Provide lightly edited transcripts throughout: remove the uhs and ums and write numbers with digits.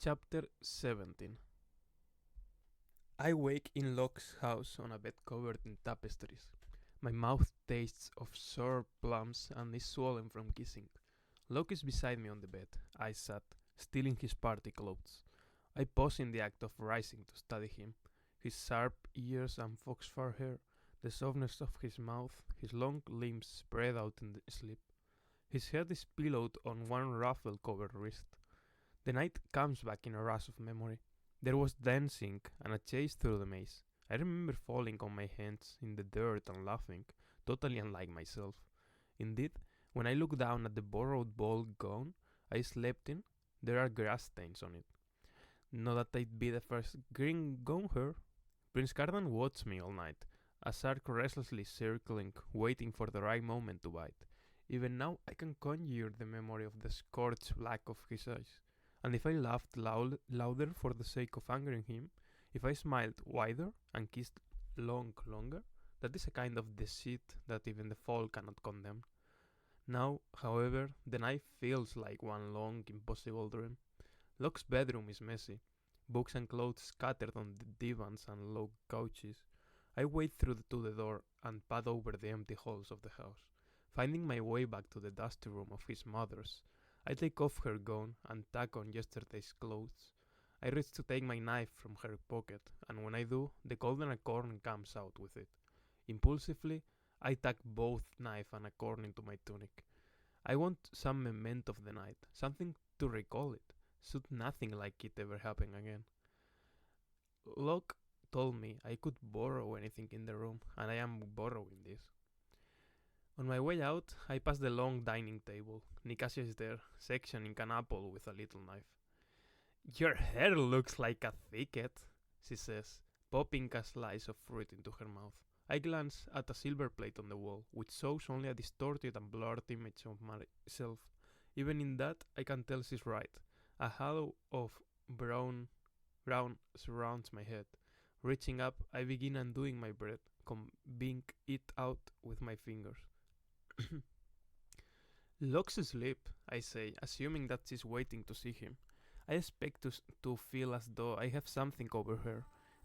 Chapter 17. I wake in Locke's house on a bed covered in tapestries. My mouth tastes of sour plums and is swollen from kissing. Locke is beside me on the bed, eyes shut, still in his party clothes. I pause in the act of rising to study him. His sharp ears and fox fur hair, the softness of his mouth, his long limbs spread out in the sleep. His head is pillowed on one ruffle-covered wrist. The night comes back in a rush of memory. There was dancing and a chase through the maze. I remember falling on my hands in the dirt and laughing, totally unlike myself. Indeed, when I look down at the borrowed ball gown I slept in, there are grass stains on it. Not that I'd be the first green gown her. Prince Cardan watched me all night, a shark restlessly circling, waiting for the right moment to bite. Even now I can conjure the memory of the scorched black of his eyes. And if I laughed louder for the sake of angering him, if I smiled wider and kissed longer, that is a kind of deceit that even the fall cannot condemn. Now, however, the night feels like one long, impossible dream. Locke's bedroom is messy, books and clothes scattered on the divans and low couches. I wade to the door and pad over the empty halls of the house, finding my way back to the dusty room of his mother's. I take off her gown and tack on yesterday's clothes. I reach to take my knife from her pocket, and when I do, the golden acorn comes out with it. Impulsively, I tuck both knife and acorn into my tunic. I want some memento of the night, something to recall it, should nothing like it ever happen again. Locke told me I could borrow anything in the room, and I am borrowing this. On my way out, I pass the long dining table. Nicasia is there, sectioning an apple with a little knife. "Your hair looks like a thicket," she says, popping a slice of fruit into her mouth. I glance at a silver plate on the wall, which shows only a distorted and blurred image of myself. Even in that, I can tell she's right. A halo of brown surrounds my head. Reaching up, I begin undoing my bread, combing it out with my fingers. "Locke's asleep," I say, assuming that she's waiting to see him. I expect to feel as though I have something over her,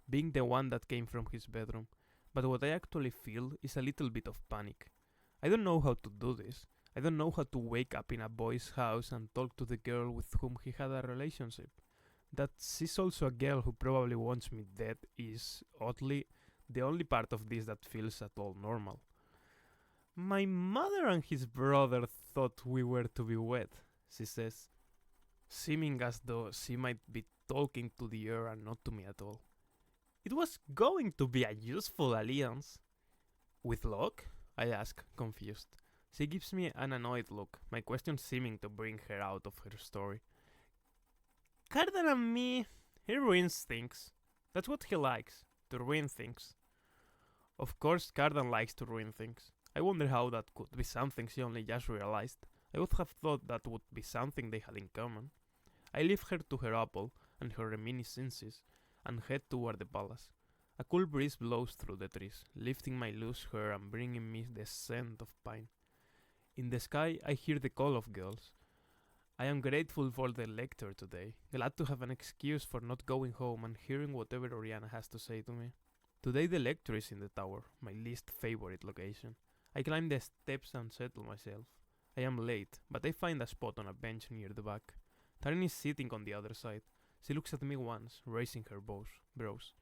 being the one that came from his bedroom, but what I actually feel is a little bit of panic. I don't know how to do this. I don't know how to wake up in a boy's house and talk to the girl with whom he had a relationship. That she's also a girl who probably wants me dead is, oddly, the only part of this that feels at all normal. "My mother and his brother thought we were to be wed," she says, seeming as though she might be talking to the air and not to me at all. "It was going to be a useful alliance." "With Locke?" I ask, confused. She gives me an annoyed look, my question seeming to bring her out of her story. "Cardan and me, he ruins things. That's what he likes, to ruin things." Of course Cardan likes to ruin things. I wonder how that could be something she only just realized. I would have thought that would be something they had in common. I leave her to her apple and her reminiscences and head toward the palace. A cool breeze blows through the trees, lifting my loose hair and bringing me the scent of pine. In the sky I hear the call of girls. I am grateful for the lecture today, glad to have an excuse for not going home and hearing whatever Oriana has to say to me. Today the lecture is in the tower, my least favorite location. I climb the steps and settle myself. I am late, but I find a spot on a bench near the back. Taryn is sitting on the other side. She looks at me once, raising her brows.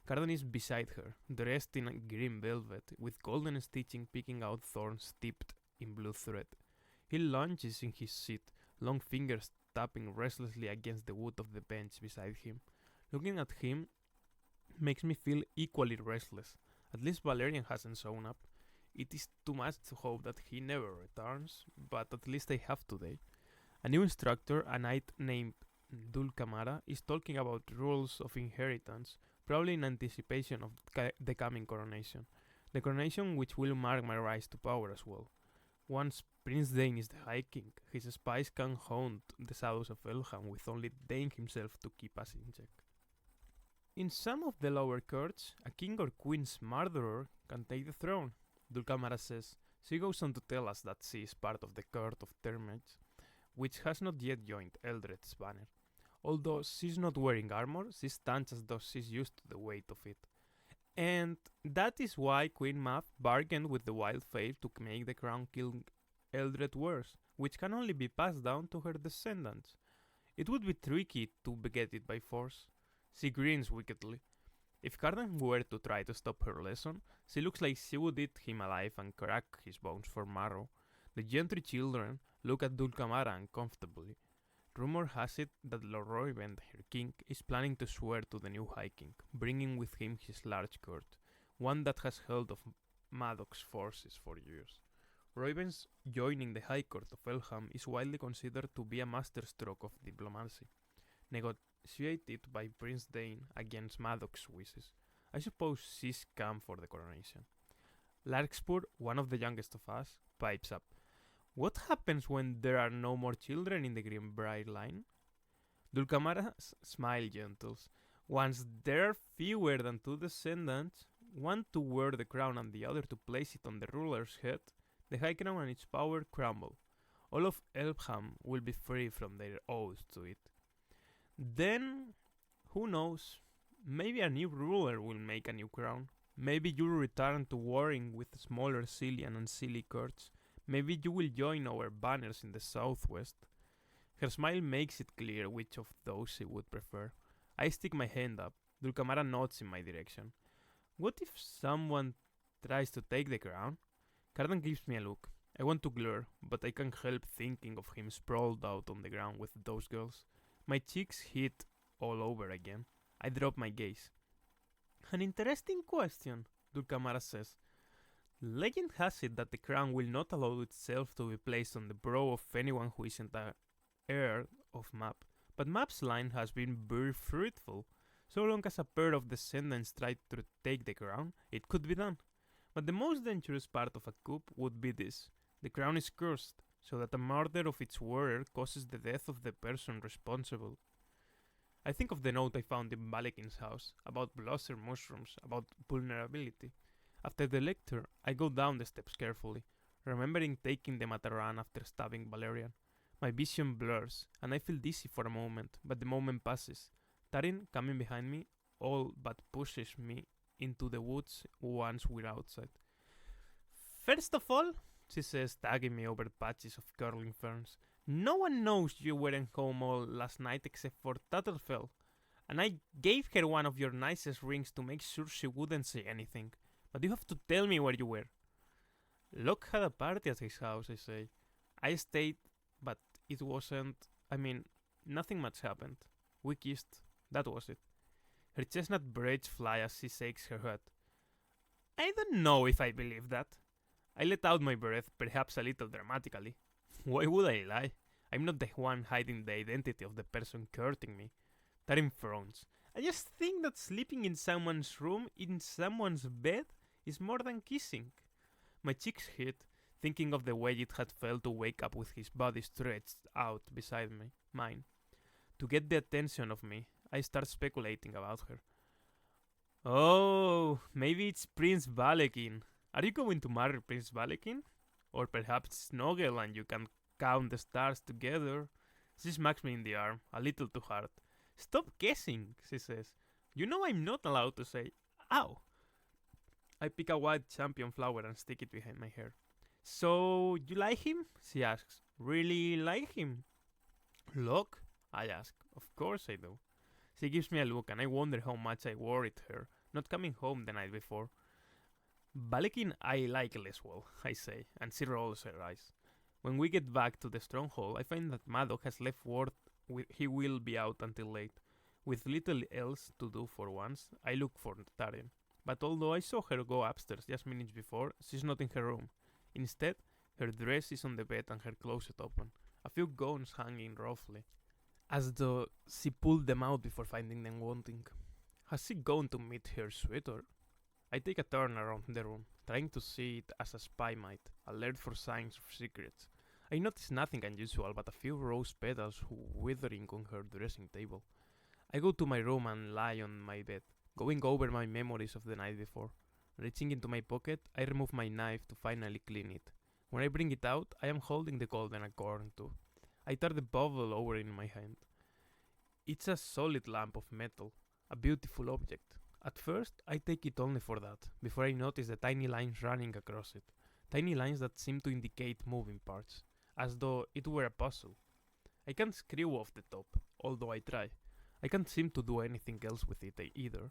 Cardan is beside her, dressed in green velvet, with golden stitching picking out thorns tipped in blue thread. He lunges in his seat, long fingers tapping restlessly against the wood of the bench beside him. Looking at him makes me feel equally restless. At least Valerian hasn't shown up. It is too much to hope that he never returns, but at least I have today. A new instructor, a knight named Dulcamara, is talking about rules of inheritance, probably in anticipation of the coming coronation. The coronation which will mark my rise to power as well. Once Prince Dane is the High King, his spies can haunt the shadows of Elham with only Dane himself to keep us in check. In some of the lower courts, a king or queen's murderer can take the throne, Dulcamara says. She goes on to tell us that she is part of the court of Termage, which has not yet joined Eldred's banner. Although she's not wearing armor, she stands as though she's used to the weight of it. And that is why Queen Mab bargained with the Wild Fae to make the crown King Eldred wears, which can only be passed down to her descendants. It would be tricky to get it by force. She grins wickedly. If Cardan were to try to stop her lesson, she looks like she would eat him alive and crack his bones for marrow. The gentry children look at Dulcamara uncomfortably. Rumor has it that Lord Royben, her king, is planning to swear to the new High King, bringing with him his large court, one that has held of Madoc's forces for years. Royben's joining the High Court of Elham is widely considered to be a masterstroke of diplomacy, negotiated by Prince Dane against Madoc's wishes. I suppose she's come for the coronation. Larkspur, one of the youngest of us, pipes up. What happens when there are no more children in the Greenbrier line? Dulcamara's smile gentles. Once there are fewer than two descendants, one to wear the crown and the other to place it on the ruler's head, the High Crown and its power crumble. All of Elpham will be free from their oaths to it. Then, who knows? Maybe a new ruler will make a new crown. Maybe you'll return to warring with smaller Cillian and Silly courts. Maybe you will join our banners in the southwest. Her smile makes it clear which of those she would prefer. I stick my hand up. Dulcamara nods in my direction. What if someone tries to take the crown? Cardan gives me a look. I want to glare, but I can't help thinking of him sprawled out on the ground with those girls. My cheeks hit all over again. I drop my gaze. An interesting question, Dulcamara says. Legend has it that the crown will not allow itself to be placed on the brow of anyone who isn't an heir of Mab, but Mab's line has been very fruitful. So long as a pair of descendants try to take the crown, it could be done. But the most dangerous part of a coup would be this. The crown is cursed, so that the murder of its wearer causes the death of the person responsible. I think of the note I found in Balekin's house, about blossom mushrooms, about vulnerability. After the lecture, I go down the steps carefully, remembering taking them at a run after stabbing Valerian. My vision blurs, and I feel dizzy for a moment, but the moment passes. Tarin, coming behind me, all but pushes me into the woods once we're outside. First of all, she says, tagging me over patches of curling ferns, no one knows you weren't home all last night except for Tatterfell, and I gave her one of your nicest rings to make sure she wouldn't say anything. But you have to tell me where you were. Locke had a party at his house, I say. I stayed, but it wasn't... nothing much happened. We kissed. That was it. Her chestnut braids fly as she shakes her head. I don't know if I believe that. I let out my breath, perhaps a little dramatically. Why would I lie? I'm not the one hiding the identity of the person courting me. Tarim frowns. I just think that sleeping in someone's room, in someone's bed, is more than kissing. My cheeks hit, thinking of the way it had felt to wake up with his body stretched out beside mine. To get the attention of me, I start speculating about her. Oh, maybe it's Prince Balekin. Are you going to marry Prince Balekin? Or perhaps snuggle and you can count the stars together? She smacks me in the arm, a little too hard. Stop guessing, she says. You know I'm not allowed to say, ow. I pick a white champion flower and stick it behind my hair. So, you like him? She asks. Really like him? Locke? I ask. Of course I do. She gives me a look and I wonder how much I worried her, not coming home the night before. Balekin I like less well, I say, and she rolls her eyes. When we get back to the stronghold, I find that Madoc has left word he will be out until late. With little else to do for once, I look for Tarin. But although I saw her go upstairs just minutes before, she's not in her room. Instead, her dress is on the bed and her closet open, a few gowns hanging roughly, as though she pulled them out before finding them wanting. Has she gone to meet her suitor? I take a turn around the room, trying to see it as a spy might, alert for signs of secrets. I notice nothing unusual but a few rose petals withering on her dressing table. I go to my room and lie on my bed, going over my memories of the night before. Reaching into my pocket, I remove my knife to finally clean it. When I bring it out, I am holding the golden acorn too. I turn the bubble over in my hand. It's a solid lamp of metal, a beautiful object. At first, I take it only for that, before I notice the tiny lines running across it. Tiny lines that seem to indicate moving parts, as though it were a puzzle. I can't screw off the top, although I try. I can't seem to do anything else with it either.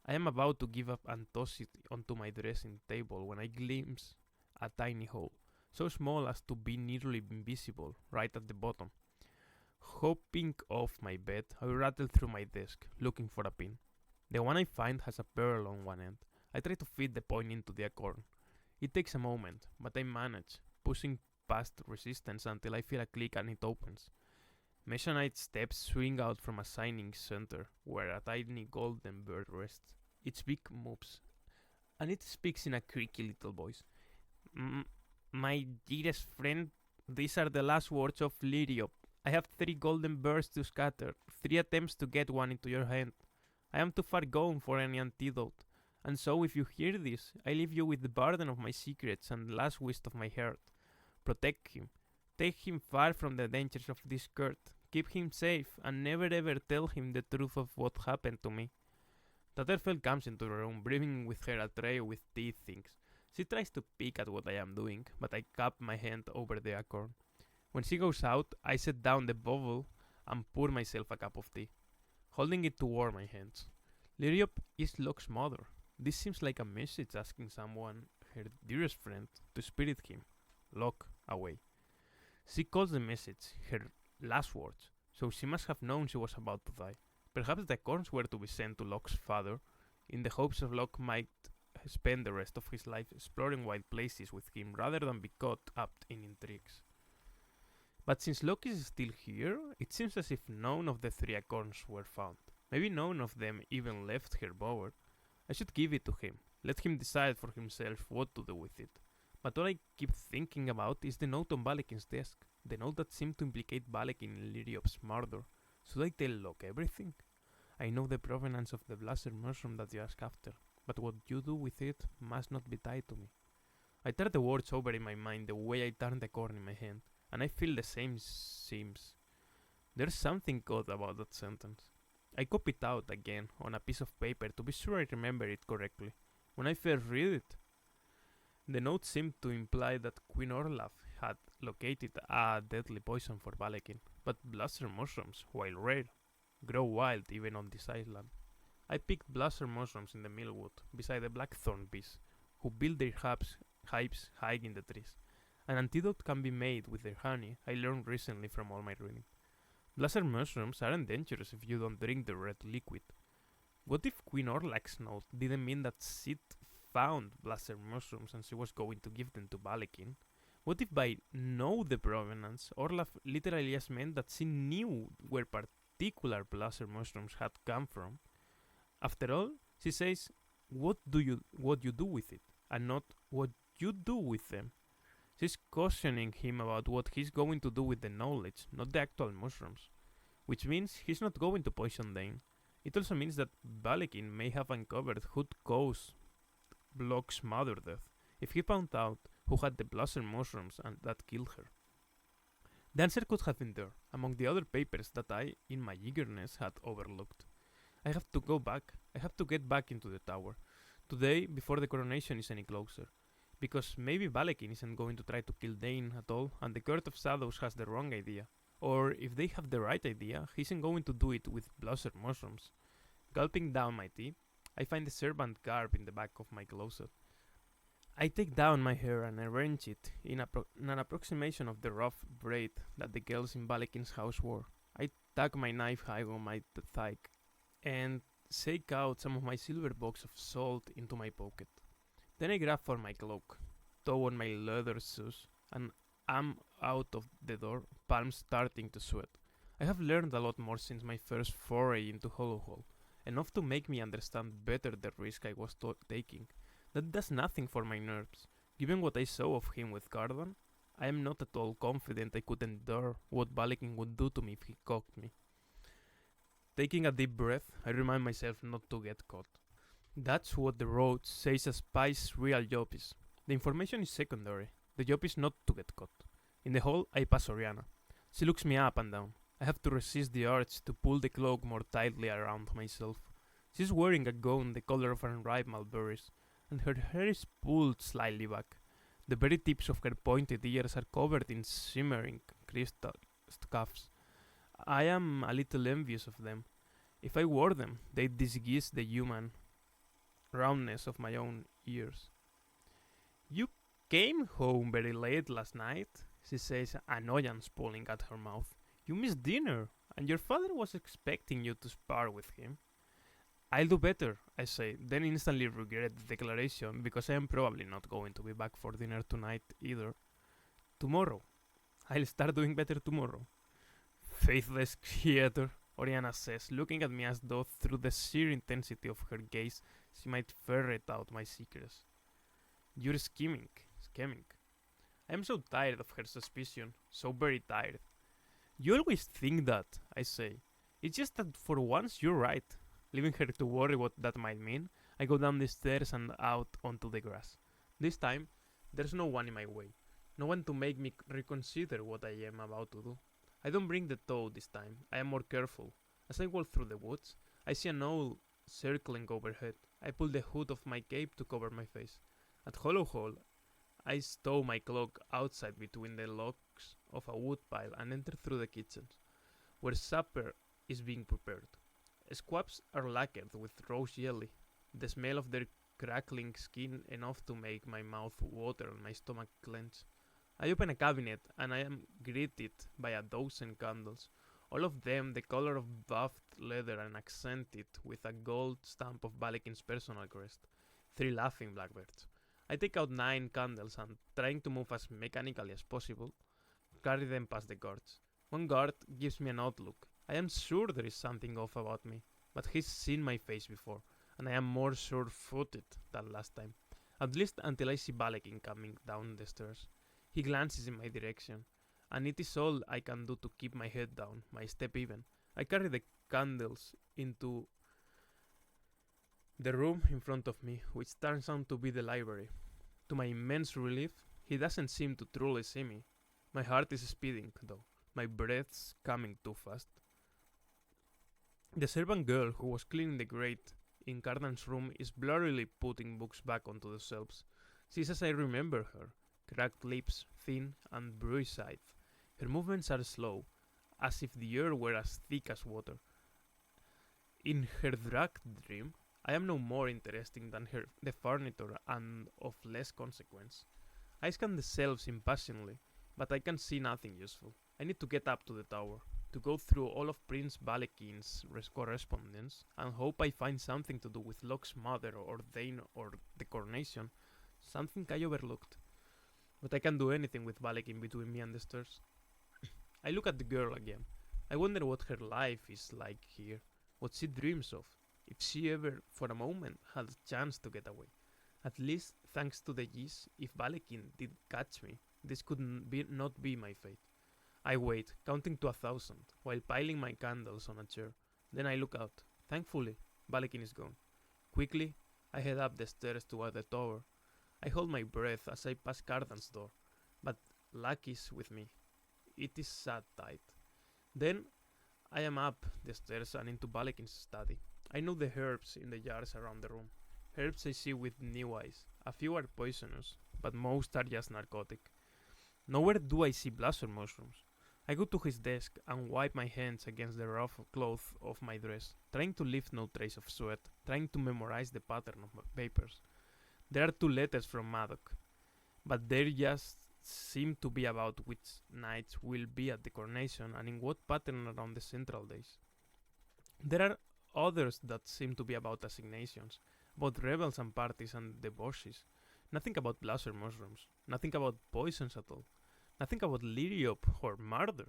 I am about to give up and toss it onto my dressing table when I glimpse a tiny hole, so small as to be nearly invisible, right at the bottom. Hopping off my bed, I rattle through my desk, looking for a pin. The one I find has a pearl on one end. I try to fit the point into the acorn. It takes a moment, but I manage, pushing past resistance until I feel a click and it opens. Mesionite steps swing out from a shining center, where a tiny golden bird rests. Its beak moves, and it speaks in a creaky little voice. My dearest friend, these are the last words of Lyriop. I have 3 golden birds to scatter, 3 attempts to get one into your hand. I am too far gone for any antidote, and so if you hear this, I leave you with the burden of my secrets and the last wish of my heart. Protect him. Take him far from the dangers of this court. Keep him safe, and never ever tell him the truth of what happened to me. Tatterfell comes into the room, bringing with her a tray with tea things. She tries to peek at what I am doing, but I cup my hand over the acorn. When she goes out, I set down the bottle and pour myself a cup of tea, holding it to warm my hands. Lyriop is Locke's mother. This seems like a message asking someone, her dearest friend, to spirit him, Locke, away. She calls the message her last words, so she must have known she was about to die. Perhaps the acorns were to be sent to Locke's father, in the hopes of Locke might spend the rest of his life exploring wild places with him rather than be caught up in intrigues. But since Locke is still here, it seems as if none of the 3 acorns were found. Maybe none of them even left her bower. I should give it to him, let him decide for himself what to do with it. But all I keep thinking about is the note on Balekin's desk, the note that seemed to implicate Balekin in Lyriop's murder. Should I tell Locke everything? I know the provenance of the blaster mushroom that you ask after, but what you do with it must not be tied to me. I turn the words over in my mind the way I turn the corn in my hand, and I feel the same seams. There's something odd about that sentence. I copy it out again on a piece of paper to be sure I remember it correctly. When I first read it, the note seemed to imply that Queen Orlaf had located a deadly poison for Balekin, but blaster mushrooms, while rare, grow wild even on this island. I picked blaster mushrooms in the millwood beside the blackthorn bees, who build their hives high in the trees. An antidote can be made with their honey, I learned recently from all my reading. Blaster mushrooms aren't dangerous if you don't drink the red liquid. What if Queen Orlaf's note didn't mean that she'd found blaster mushrooms and she was going to give them to Balekin? What if by know the provenance, Orlaf literally just meant that she knew where particular blaster mushrooms had come from? After all, she says, what you do with it, and not what you do with them. She's cautioning him about what he's going to do with the knowledge, not the actual mushrooms. Which means he's not going to poison Dane. It also means that Balekin may have uncovered who'd caused Locke's mother death, if he found out who had the blaster mushrooms and that killed her. The answer could have been there, among the other papers that I, in my eagerness, had overlooked. I have to go back. I have to get back into the tower. Today, before the coronation is any closer. Because maybe Balekin isn't going to try to kill Dane at all, and the Court of Shadows has the wrong idea. Or, if they have the right idea, he isn't going to do it with blaster mushrooms. Gulping down my tea, I find the servant garb in the back of my closet. I take down my hair and arrange it in an approximation of the rough braid that the girls in Balekin's house wore. I tuck my knife high on my thigh and shake out some of my silver box of salt into my pocket. Then I grab for my cloak, throw on my leather shoes, and am out of the door, palms starting to sweat. I have learned a lot more since my first foray into Hollowhole, enough to make me understand better the risk I was taking. That does nothing for my nerves. Given what I saw of him with Cardan, I am not at all confident I could endure what Balekin would do to me if he caught me. Taking a deep breath, I remind myself not to get caught. That's what the road says a spy's real job is. The information is secondary. The job is not to get caught. In the hall, I pass Oriana. She looks me up and down. I have to resist the urge to pull the cloak more tightly around myself. She's wearing a gown the color of unripe mulberries, and her hair is pulled slightly back. The very tips of her pointed ears are covered in shimmering crystal scuffs. I am a little envious of them. If I wore them, they'd disguise the human roundness of my own ears. You came home very late last night, she says, annoyance pulling at her mouth. You missed dinner, and your father was expecting you to spar with him. I'll do better, I say, then instantly regret the declaration because I am probably not going to be back for dinner tonight either. Tomorrow. I'll start doing better tomorrow. Faithless creator, Oriana says, looking at me as though through the sheer intensity of her gaze she might ferret out my secrets. You're scheming. I am so tired of her suspicion, so very tired. You always think that, I say. It's just that for once you're right. Leaving her to worry what that might mean, I go down the stairs and out onto the grass. This time, there's no one in my way. No one to make me reconsider what I am about to do. I don't bring the tow this time. I am more careful. As I walk through the woods, I see an owl circling overhead. I pull the hood of my cape to cover my face. At Hollow Hole, I stow my cloak outside between the logs of a woodpile and enter through the kitchen, where supper is being prepared. Squabs are lacquered with rose jelly, the smell of their crackling skin enough to make my mouth water and my stomach clench. I open a cabinet and I am greeted by a dozen candles, all of them the color of buffed leather and accented with a gold stamp of Balekin's personal crest. 3 laughing blackbirds. I take out 9 candles and, trying to move as mechanically as possible, carry them past the guards. One guard gives me an odd look. I am sure there is something off about me, but he's seen my face before, and I am more sure-footed than last time. At least until I see Balekin coming down the stairs. He glances in my direction, and it is all I can do to keep my head down, my step even. I carry the candles into the room in front of me, which turns out to be the library. To my immense relief, he doesn't seem to truly see me. My heart is speeding, though, my breath's coming too fast. The servant girl who was cleaning the grate in Cardan's room is blurrily putting books back onto the shelves. She is as I remember her, cracked lips, thin and bruised-eyed. Her movements are slow, as if the air were as thick as water. In her drugged dream, I am no more interesting than the furniture and of less consequence. I scan the shelves impatiently, but I can see nothing useful. I need to get up to the tower, to go through all of Prince Balekin's correspondence, and hope I find something to do with Locke's mother or Dane or the coronation, something I overlooked. But I can't do anything with Balekin between me and the stairs. I look at the girl again. I wonder what her life is like here, what she dreams of, if she ever, for a moment, had a chance to get away. At least, thanks to the geese, if Balekin did catch me, this could not be my fate. I wait, counting to 1,000, while piling my candles on a chair. Then I look out. Thankfully, Balekin is gone. Quickly, I head up the stairs toward the tower. I hold my breath as I pass Cardan's door, but luck is with me. It is shut tight. Then, I am up the stairs and into Balekin's study. I know the herbs in the jars around the room. Herbs I see with new eyes. A few are poisonous, but most are just narcotic. Nowhere do I see blossom mushrooms. I go to his desk and wipe my hands against the rough cloth of my dress, trying to leave no trace of sweat, trying to memorize the pattern of my papers. There are 2 letters from Maddock, but they just seem to be about which knights will be at the coronation and in what pattern around the central days. There are others that seem to be about assignations, about rebels and parties and debauches. Nothing about blossom mushrooms, nothing about poisons at all. Nothing about Lyriop or murder.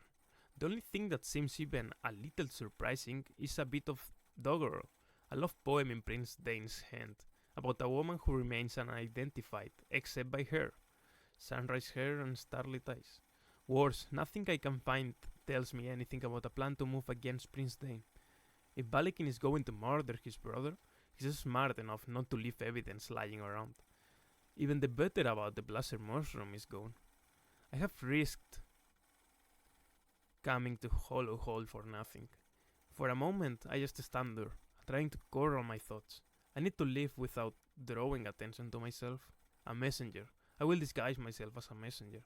The only thing that seems even a little surprising is a bit of Doggerel, a love poem in Prince Dane's hand, about a woman who remains unidentified except by hair, sunrise hair and starlit eyes. Worse, nothing I can find tells me anything about a plan to move against Prince Dane. If Balekin is going to murder his brother, he's smart enough not to leave evidence lying around. Even the better about the blossom mushroom is gone. I have risked coming to hollow hole for nothing. For a moment, I just stand there, trying to corral my thoughts. I need to live without drawing attention to myself. A messenger. I will disguise myself as a messenger.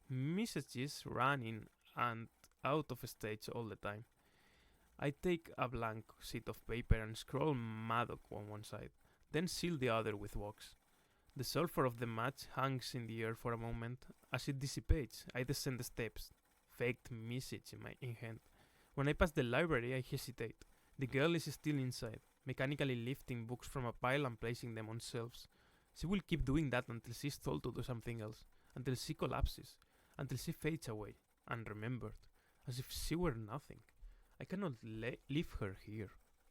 Messages run in and out of stage all the time. I take a blank sheet of paper and scroll Madoc on one side, then seal the other with wax. The sulfur of the match hangs in the air for a moment. As it dissipates, I descend the steps, faked message in hand. When I pass the library, I hesitate. The girl is still inside, mechanically lifting books from a pile and placing them on shelves. She will keep doing that until she's told to do something else, until she collapses, until she fades away, unremembered, as if she were nothing. I cannot leave her here.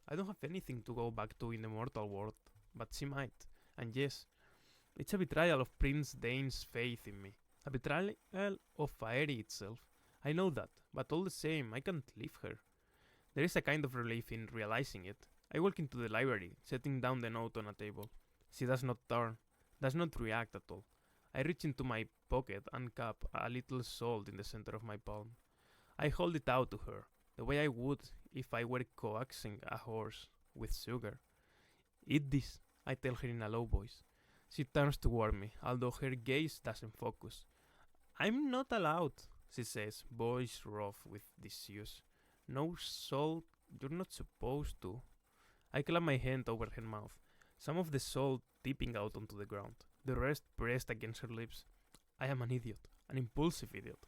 I don't have anything to go back to in the mortal world, but she might. And yes, it's a betrayal of Prince Dane's faith in me, a betrayal of Aerie itself. I know that, but all the same, I can't leave her. There is a kind of relief in realizing it. I walk into the library, setting down the note on a table. She does not turn, does not react at all. I reach into my pocket and cup a little salt in the center of my palm. I hold it out to her, the way I would if I were coaxing a horse with sugar. Eat this, I tell her in a low voice. She turns toward me, although her gaze doesn't focus. I'm not allowed, she says, voice rough with disuse. No salt, you're not supposed to. I clap my hand over her mouth, some of the salt tipping out onto the ground, the rest pressed against her lips. I am an idiot, an impulsive idiot.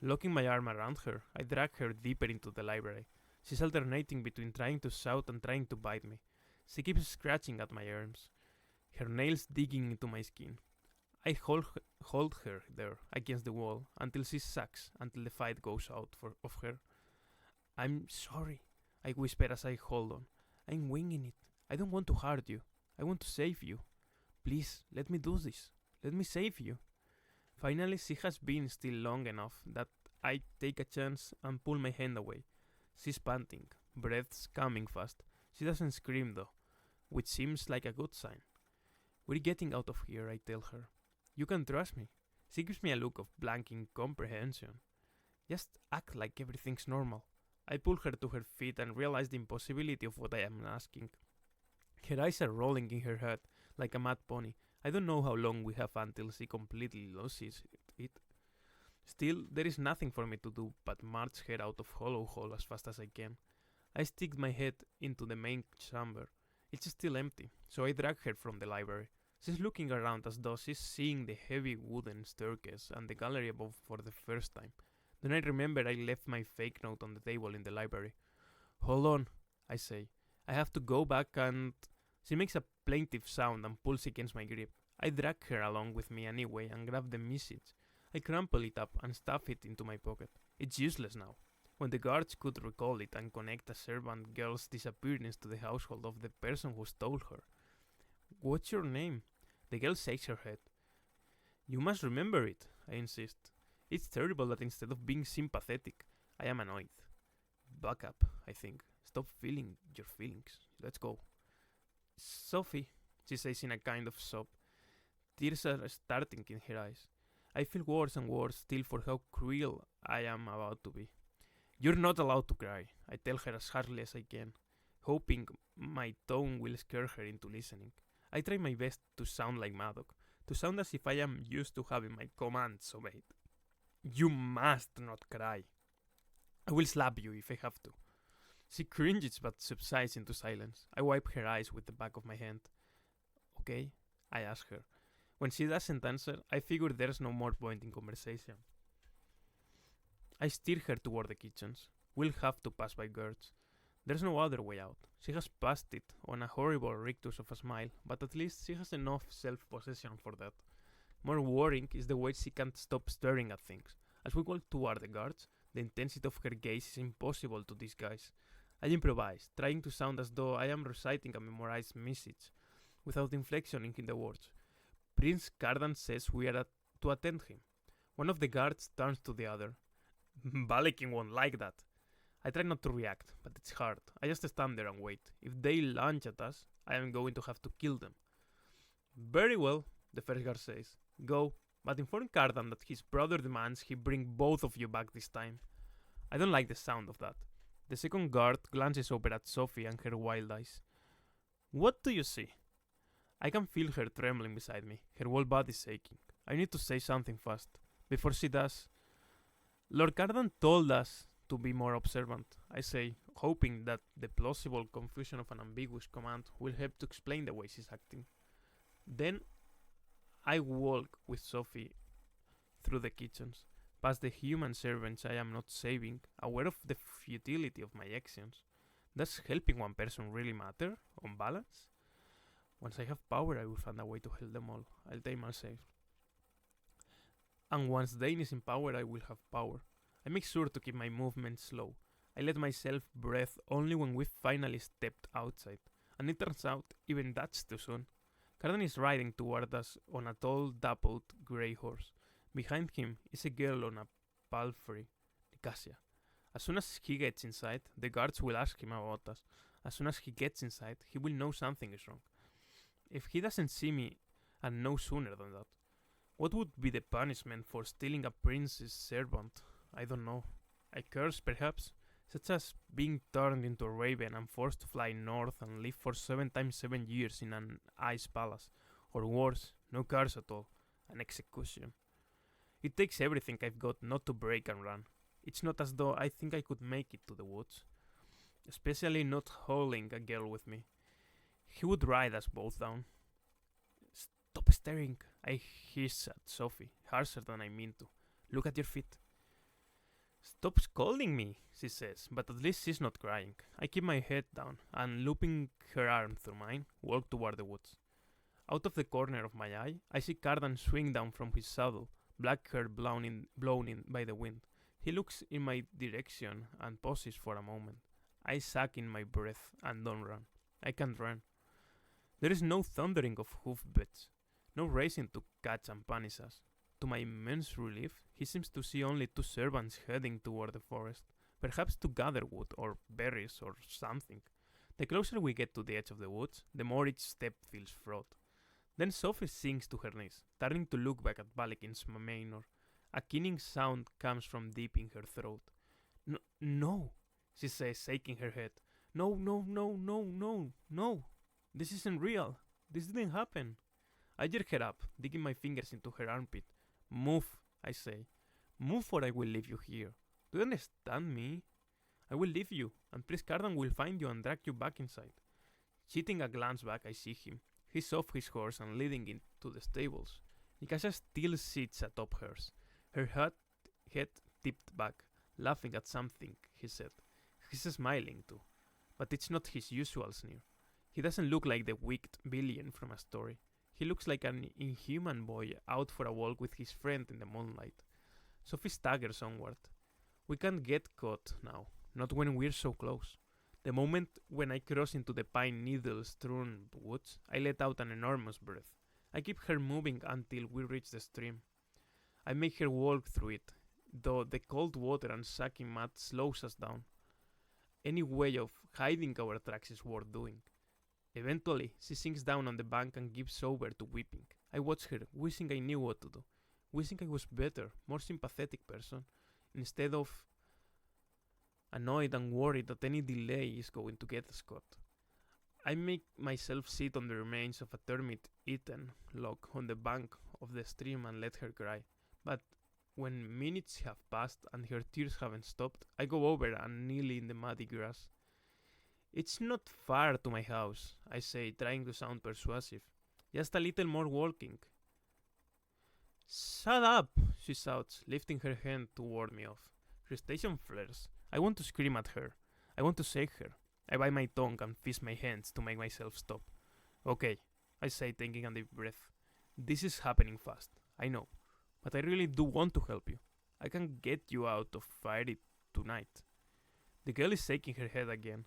Locking my arm around her, I drag her deeper into the library. She's alternating between trying to shout and trying to bite me. She keeps scratching at my arms, her nails digging into my skin. I hold her there against the wall until she sucks, until the fight goes out of her. I'm sorry, I whisper as I hold on. I'm winging it. I don't want to hurt you. I want to save you. Please, let me do this. Let me save you. Finally, she has been still long enough that I take a chance and pull my hand away. She's panting, breath's coming fast. She doesn't scream though, which seems like a good sign. We're getting out of here, I tell her. You can trust me. She gives me a look of blank incomprehension. Just act like everything's normal. I pull her to her feet and realize the impossibility of what I am asking. Her eyes are rolling in her head like a mad pony. I don't know how long we have until she completely loses it. Still, there is nothing for me to do but march her out of Hollow Hole as fast as I can. I stick my head into the main chamber. It's still empty, so I drag her from the library. She's looking around as though she's seeing the heavy wooden staircase and the gallery above for the first time. Then I remember I left my fake note on the table in the library. Hold on, I say. I have to go back and... She makes a plaintive sound and pulls against my grip. I drag her along with me anyway and grab the message. I crumple it up and stuff it into my pocket. It's useless now. When the guards could recall it and connect a servant girl's disappearance to the household of the person who stole her. What's your name? The girl shakes her head. You must remember it, I insist. It's terrible that instead of being sympathetic, I am annoyed. Back up, I think. Stop feeling your feelings. Let's go. Sophie, she says in a kind of sob. Tears are starting in her eyes. I feel worse and worse still for how cruel I am about to be. You're not allowed to cry, I tell her as harshly as I can, hoping my tone will scare her into listening. I try my best to sound like Madoc, to sound as if I am used to having my commands obeyed. You must not cry. I will slap you if I have to. She cringes but subsides into silence. I wipe her eyes with the back of my hand. Okay? I ask her. When she doesn't answer, I figure there's no more point in conversation. I steer her toward the kitchens. We'll have to pass by Gert's. There's no other way out. She has passed it on a horrible rictus of a smile, but at least she has enough self-possession for that. More worrying is the way she can't stop staring at things. As we walk toward the guards, the intensity of her gaze is impossible to disguise. I improvise, trying to sound as though I am reciting a memorized message, without inflection in the words. Prince Cardan says we are to attend him. One of the guards turns to the other. Balekin won't like that. I try not to react, but it's hard. I just stand there and wait. If they lunge at us, I am going to have to kill them. Very well, the first guard says. Go, but inform Cardan that his brother demands he bring both of you back this time. I don't like the sound of that. The second guard glances over at Sophie and her wild eyes. What do you see? I can feel her trembling beside me, her whole body shaking. I need to say something fast. Before she does, Lord Cardan told us to be more observant, I say, hoping that the plausible confusion of an ambiguous command will help to explain the way she's acting. Then I walk with Sophie through the kitchens, past the human servants I am not saving, aware of the futility of my actions. Does helping one person really matter, on balance? Once I have power, I will find a way to help them all. I'll tame myself. And once Dane is in power, I will have power. I make sure to keep my movements slow. I let myself breathe only when we finally stepped outside, and it turns out even that's too soon. Cardan is riding toward us on a tall, dappled grey horse. Behind him is a girl on a palfrey, Nicasia. As soon as he gets inside, the guards will ask him about us. As soon as he gets inside, he will know something is wrong. If he doesn't see me, and no sooner than that, what would be the punishment for stealing a prince's servant? I don't know. A curse, perhaps? Such as being turned into a raven and forced to fly north and live for 7 times 7 years in an ice palace. Or worse, no curse at all. An execution. It takes everything I've got not to break and run. It's not as though I think I could make it to the woods. Especially not hauling a girl with me. He would ride us both down. Stop staring, I hiss at Sophie, harsher than I mean to. Look at your feet. Stop scolding me, she says, but at least she's not crying. I keep my head down, and looping her arm through mine, walk toward the woods. Out of the corner of my eye, I see Cardan swing down from his saddle, black hair blown in by the wind. He looks in my direction and pauses for a moment. I suck in my breath and don't run. I can't run. There is no thundering of hoofbeats, no racing to catch and punish us. To my immense relief, he seems to see only 2 servants heading toward the forest, perhaps to gather wood or berries or something. The closer we get to the edge of the woods, the more each step feels fraught. Then Sophie sinks to her knees, turning to look back at Balekin's manor. A keening sound comes from deep in her throat. No, she says, shaking her head. No. This isn't real. This didn't happen. I jerk her up, digging my fingers into her armpit. Move, I say. Move or I will leave you here. Do you understand me? I will leave you, and Prince Cardan will find you and drag you back inside. Cheating a glance back, I see him. He's off his horse and leading into the stables. Nicasia still sits atop hers, her head tipped back, laughing at something he said. He's smiling too, but it's not his usual sneer. He doesn't look like the wicked villain from a story. He looks like an inhuman boy out for a walk with his friend in the moonlight. Sophie staggers onward. We can't get caught now, not when we're so close. The moment when I cross into the pine needle-strewn woods, I let out an enormous breath. I keep her moving until we reach the stream. I make her walk through it, though the cold water and sucking mud slows us down. Any way of hiding our tracks is worth doing. Eventually, she sinks down on the bank and gives over to weeping. I watch her, wishing I knew what to do, wishing I was better, more sympathetic person, instead of annoyed and worried that any delay is going to get us caught. I make myself sit on the remains of a termite-eaten log on the bank of the stream and let her cry. But when minutes have passed and her tears haven't stopped, I go over and kneel in the muddy grass. It's not far to my house, I say, trying to sound persuasive. Just a little more walking. Shut up, she shouts, lifting her hand to ward me off. Frustration flares. I want to scream at her. I want to shake her. I bite my tongue and fist my hands to make myself stop. Okay, I say, taking a deep breath. This is happening fast, I know. But I really do want to help you. I can get you out of Fiery tonight. The girl is shaking her head again.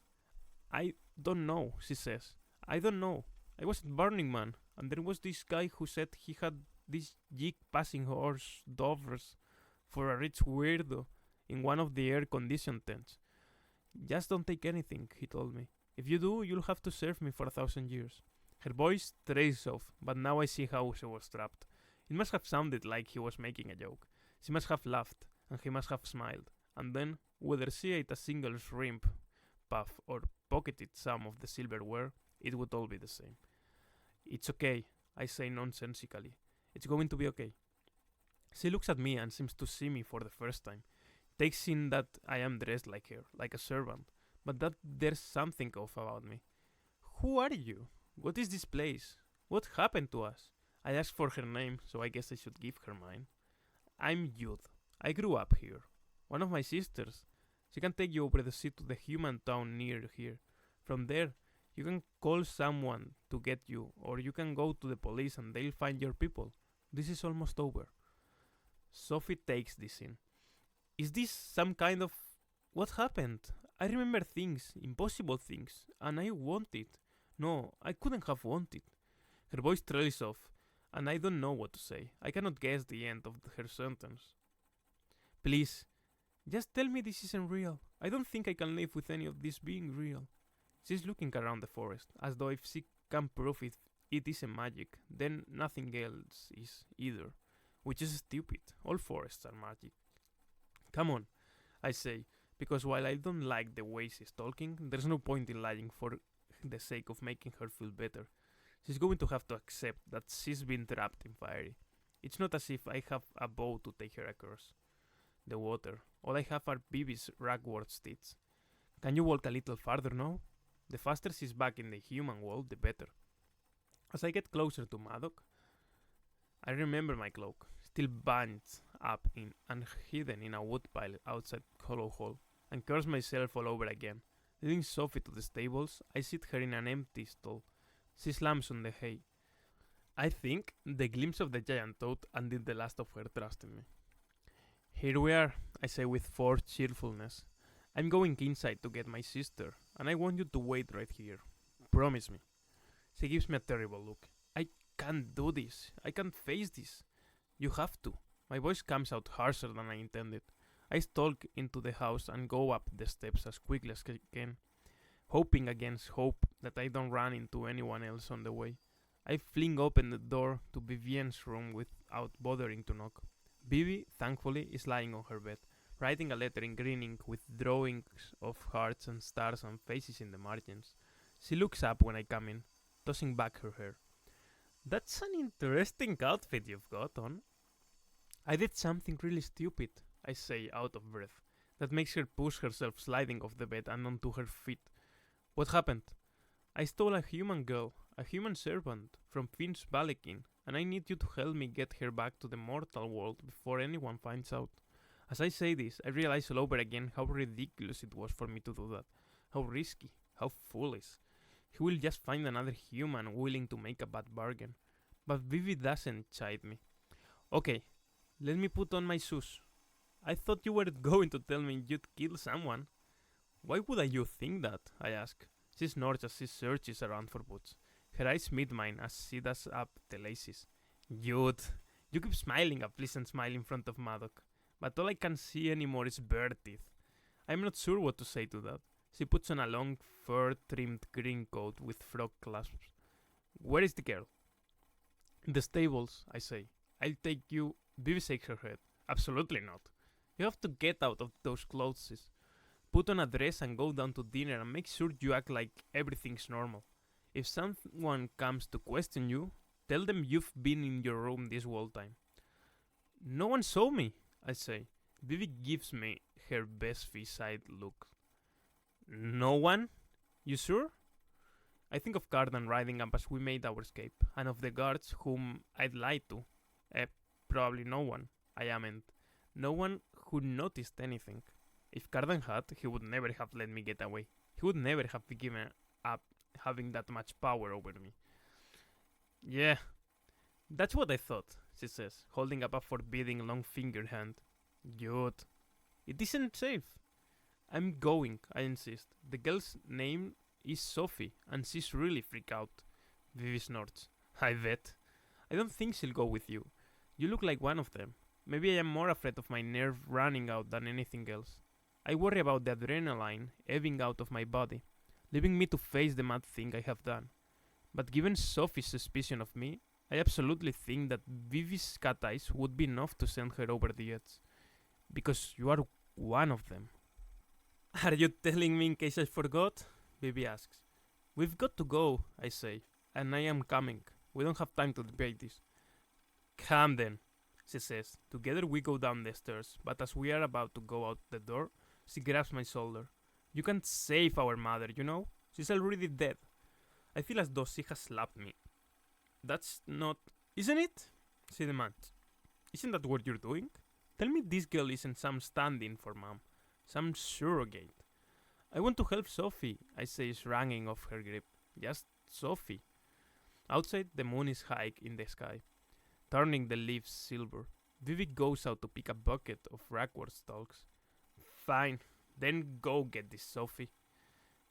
I don't know, she says. I don't know. I was at Burning Man, and there was this guy who said he had these jig passing horse dovers for a rich weirdo in one of the air-conditioned tents. Just don't take anything, he told me. If you do, you'll have to serve me for 1,000 years. Her voice trails off, but now I see how she was trapped. It must have sounded like he was making a joke. She must have laughed, and he must have smiled. and then, whether she ate a single shrimp puff or pocketed some of the silverware, it would all be the same. It's okay, I say nonsensically. It's going to be okay. She looks at me and seems to see me for the first time. Takes in that I am dressed like her, like a servant, but that there's something off about me. Who are you? What is this place? What happened to us? I asked for her name, so I guess I should give her mine. I'm Youth. I grew up here. One of my sisters. She can take you over the sea to the human town near here. From there, you can call someone to get you, or you can go to the police and they'll find your people. This is almost over. Sophie takes this in. Is this some kind of... What happened? I remember things, impossible things, and I want it. No, I couldn't have wanted. Her voice trails off, and I don't know what to say. I cannot guess the end of her sentence. Please, just tell me this isn't real. I don't think I can live with any of this being real. She's looking around the forest, as though if she can prove it isn't magic, then nothing else is either. Which is stupid. All forests are magic. Come on, I say, because while I don't like the way she's talking, there's no point in lying for the sake of making her feel better. She's going to have to accept that she's been trapped in fiery. It's not as if I have a bow to take her across the water. All I have are Vivi's ragwort sticks. Can you walk a little farther now? The faster she's back in the human world, the better. As I get closer to Madoc, I remember my cloak, still bunched up in and hidden in a woodpile outside Hollow Hall, and curse myself all over again. Leading Sophie to the stables, I sit her in an empty stall. She slams on the hay. I think the glimpse of the giant toad undid the last of her trust in me. Here we are, I say with forced cheerfulness. I'm going inside to get my sister, and I want you to wait right here. Promise me. She gives me a terrible look. I can't do this. I can't face this. You have to. My voice comes out harsher than I intended. I stalk into the house and go up the steps as quickly as I can, hoping against hope that I don't run into anyone else on the way. I fling open the door to Vivienne's room without bothering to knock. Vivi, thankfully, is lying on her bed, writing a letter in green ink with drawings of hearts and stars and faces in the margins. She looks up when I come in, tossing back her hair. That's an interesting outfit you've got on. I did something really stupid, I say, out of breath, that makes her push herself sliding off the bed and onto her feet. What happened? I stole a human girl, a human servant, from Finn's Balekin, and I need you to help me get her back to the mortal world before anyone finds out. As I say this, I realize all over again how ridiculous it was for me to do that. How risky, how foolish. He will just find another human willing to make a bad bargain. But Vivi doesn't chide me. Okay, let me put on my shoes. I thought you were going to tell me you'd kill someone. Why would you think that? I ask. She snorts as she searches around for boots. Her eyes meet mine as she does up the laces. Youth, you keep smiling a pleasant smile in front of Madoc, but all I can see anymore is bare teeth. I'm not sure what to say to that. She puts on a long, fur-trimmed green coat with frog clasps. Where is the girl? In the stables, I say. I'll take you. Vivi shakes her head. Absolutely not. You have to get out of those clothes. Put on a dress and go down to dinner and make sure you act like everything's normal. If someone comes to question you, tell them you've been in your room this whole time. No one saw me, I say. Vivi gives me her best fish-eyed look. No one? You sure? I think of Cardan riding up as we made our escape, and of the guards whom I'd lied to. Probably no one, I amend. No one who noticed anything. If Cardan had, he would never have let me get away. He would never have given up having that much power over me. Yeah, that's what I thought, she says, holding up a forbidding long-fingered hand. Good. It isn't safe. I'm going, I insist. The girl's name is Sophie, and she's really freaked out. Vivi snorts. I bet. I don't think she'll go with you. You look like one of them. Maybe I am more afraid of my nerve running out than anything else. I worry about the adrenaline ebbing out of my body, leaving me to face the mad thing I have done. But given Sophie's suspicion of me, I absolutely think that Vivi's cat eyes would be enough to send her over the edge. Because you are One of them. Are you telling me in case I forgot? Vivi asks. We've got to go, I say, and I am coming. We don't have time to debate this. Come then, she says. Together we go down the stairs, but as we are about to go out the door, she grabs my shoulder. You can't save our mother, you know? She's already dead. I feel as though she has slapped me. That's not... Isn't it? She demands. Isn't that what you're doing? Tell me this girl isn't some stand-in for mom. Some surrogate. I want to help Sophie, I say, shrugging off her grip. Just Sophie. Outside, the moon is high in the sky, turning the leaves silver. Vivi goes out to pick a bucket of ragwort stalks. Fine, then go get this, Sophie.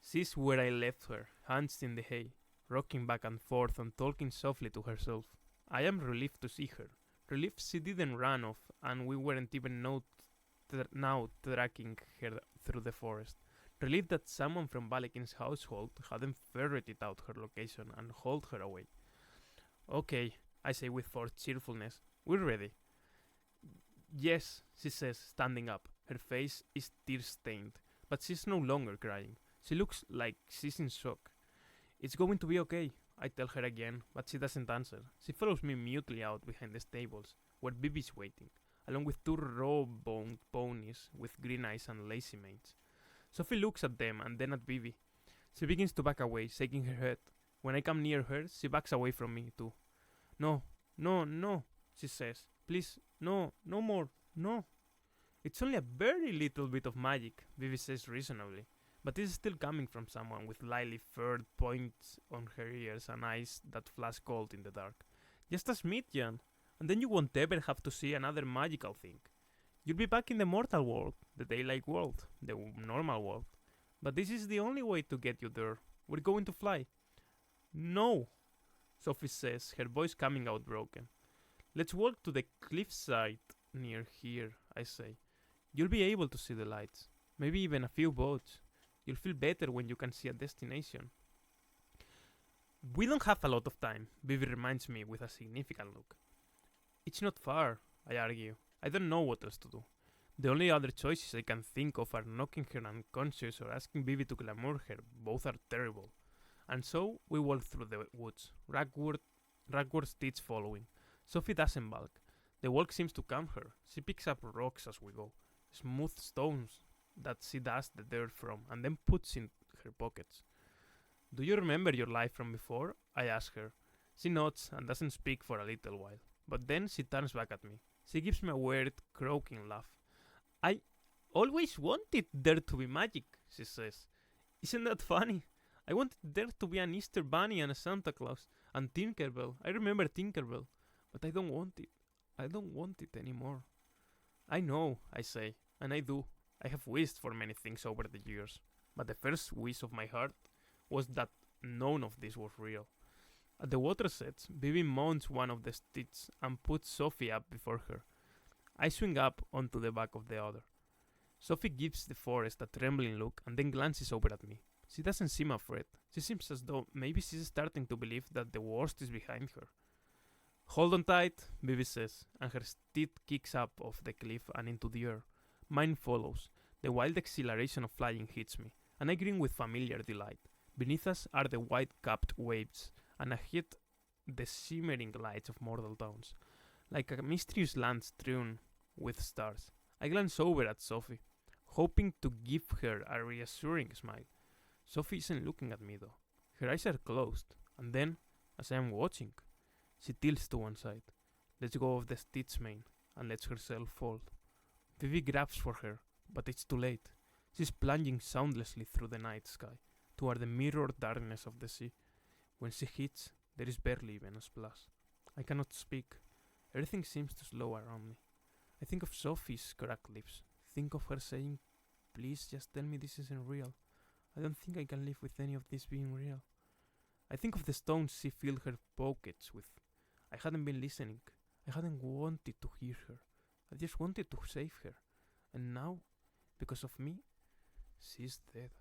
She's where I left her, hands in the hay, rocking back and forth and talking softly to herself. I am relieved to see her. Relieved she didn't run off and we weren't even now tracking her through the forest. Relieved that someone from Balekin's household hadn't ferreted out her location and hauled her away. Okay, I say with forced cheerfulness. We're ready. Yes, she says, standing up. Her face is tear-stained, but she's no longer crying. She looks like she's in shock. It's going to be okay, I tell her again, but she doesn't answer. She follows me mutely out behind the stables, where Bibi's waiting, along with two raw-boned ponies with green eyes and lacy manes. Sophie looks at them and then at Bibi. She begins to back away, shaking her head. When I come near her, she backs away from me too. No, no, no, she says. Please, no, no more, no. It's only a very little bit of magic, Vivi says reasonably, but it is still coming from someone with lightly furred points on her ears and eyes that flash gold in the dark. Just a smidgen, and then you won't ever have to see another magical thing. You'll be back in the mortal world, the daylight world, the normal world. But this is the only way to get you there. We're going to fly. No, Sophie says, her voice coming out broken. Let's walk to the cliffside near here, I say. You'll be able to see the lights, maybe even a few boats. You'll feel better when you can see a destination. We don't have a lot of time, Vivi reminds me with a significant look. It's not far, I argue. I don't know what else to do. The only other choices I can think of are knocking her unconscious or asking Vivi to glamour her. Both are terrible. And so we walk through the woods, ragwort Stitch following. Sophie doesn't balk. The walk seems to calm her. She picks up rocks as we go, smooth stones that she dusts the dirt from and then puts in her pockets. Do you remember your life from before? I ask her. She nods and doesn't speak for a little while, but then she turns back at me. She gives me a weird, croaking laugh. I always wanted there to be magic, she says. Isn't that funny? I wanted there to be an Easter Bunny and a Santa Claus and Tinkerbell. I remember Tinkerbell, but I don't want it. I don't want it anymore. I know, I say, and I do. I have wished for many things over the years, but the first wish of my heart was that none of this was real. At the water sets, Vivi mounts one of the sticks and puts Sophie up before her. I swing up onto the back of the other. Sophie gives the forest a trembling look and then glances over at me. She doesn't seem afraid. She seems as though maybe she's starting to believe that the worst is behind her. Hold on tight, Vivi says, and her steed kicks up off the cliff and into the air. Mine follows. The wild exhilaration of flying hits me, and I grin with familiar delight. Beneath us are the white-capped waves, and ahead the shimmering lights of mortal towns, like a mysterious land strewn with stars. I glance over at Sophie, hoping to give her a reassuring smile. Sophie isn't looking at me though. Her eyes are closed, and then, as I am watching, she tilts to one side, lets go of the stitch mane, and lets herself fall. Vivi grabs for her, but it's too late. She's plunging soundlessly through the night sky, toward the mirrored darkness of the sea. When she hits, there is barely even a splash. I cannot speak. Everything seems to slow around me. I think of Sophie's cracked lips. Think of her saying, "Please just tell me this isn't real. I don't think I can live with any of this being real." I think of the stones she filled her pockets with. I hadn't been listening. I hadn't wanted to hear her. I just wanted to save her. And now, because of me, she's dead.